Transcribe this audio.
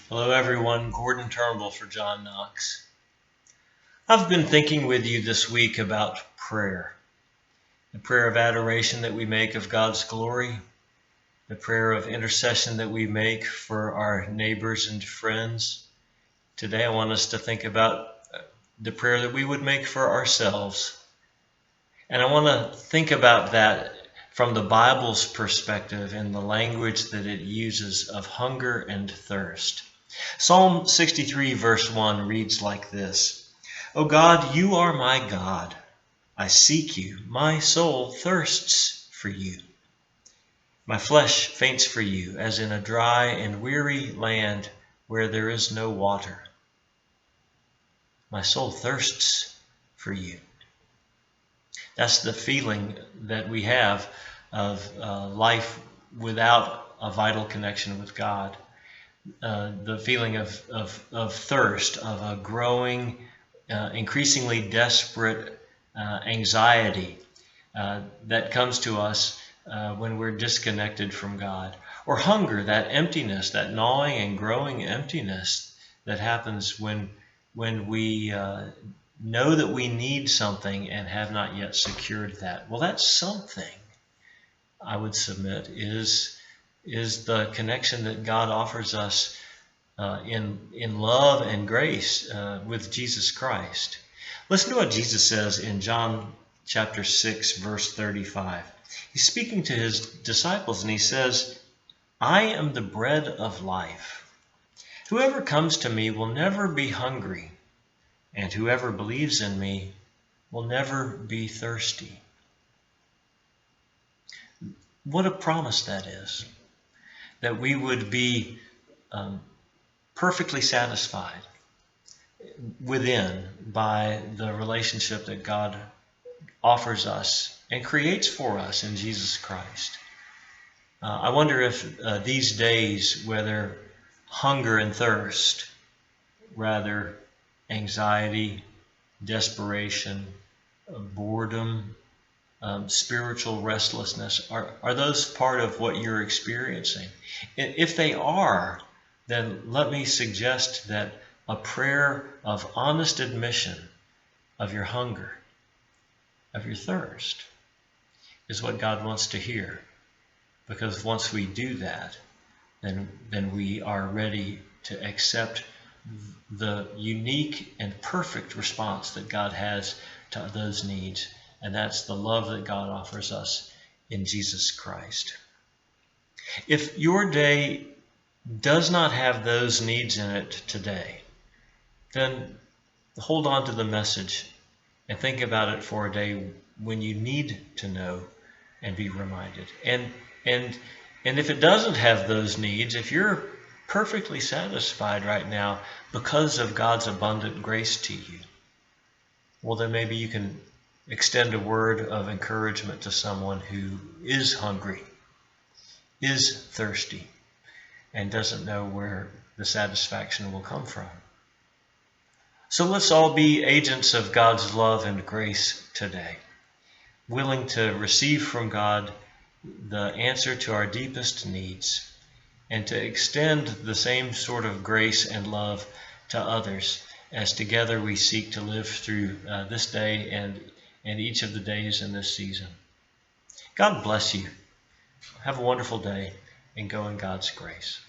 Hello, everyone. Gordon Turnbull for John Knox. I've been thinking with you this week about prayer. The prayer of adoration that we make of God's glory, the prayer of intercession that we make for our neighbors and friends. Today, I want us to think about the prayer that we would make for ourselves. And I want to think about that from the Bible's perspective and the language that it uses of hunger and thirst. Psalm 63 verse 1 reads like this: O God, you are my God. I seek you. My soul thirsts for you. My flesh faints for you, as in a dry and weary land where there is no water. My soul thirsts for you. That's the feeling that we have of life without a vital connection with God. The feeling of thirst, of a growing, increasingly desperate anxiety that comes to us when we're disconnected from God. Or hunger, that emptiness, that gnawing and growing emptiness that happens when we know that we need something and have not yet secured that. Well, that's something, I would submit, is the connection that God offers us in love and grace with Jesus Christ. Listen to what Jesus says in John chapter 6, verse 35. He's speaking to his disciples and he says, I am the bread of life. Whoever comes to me will never be hungry, and whoever believes in me will never be thirsty. What a promise that is, that we would be perfectly satisfied within by the relationship that God offers us and creates for us in Jesus Christ. I wonder if these days, whether hunger and thirst, rather anxiety, desperation, boredom, spiritual restlessness, are those part of what you're experiencing? If they are, then let me suggest that a prayer of honest admission of your hunger, of your thirst, is what God wants to hear. Because once we do that, then we are ready to accept the unique and perfect response that God has to those needs. And that's the love that God offers us in Jesus Christ. If your day does not have those needs in it today, then hold on to the message and think about it for a day when you need to know and be reminded. And if it doesn't have those needs, if you're perfectly satisfied right now because of God's abundant grace to you, well, then maybe you can extend a word of encouragement to someone who is hungry, is thirsty, and doesn't know where the satisfaction will come from. So let's all be agents of God's love and grace today, willing to receive from God the answer to our deepest needs and to extend the same sort of grace and love to others as together we seek to live through this day and each of the days in this season. God bless you. Have a wonderful day and go in God's grace.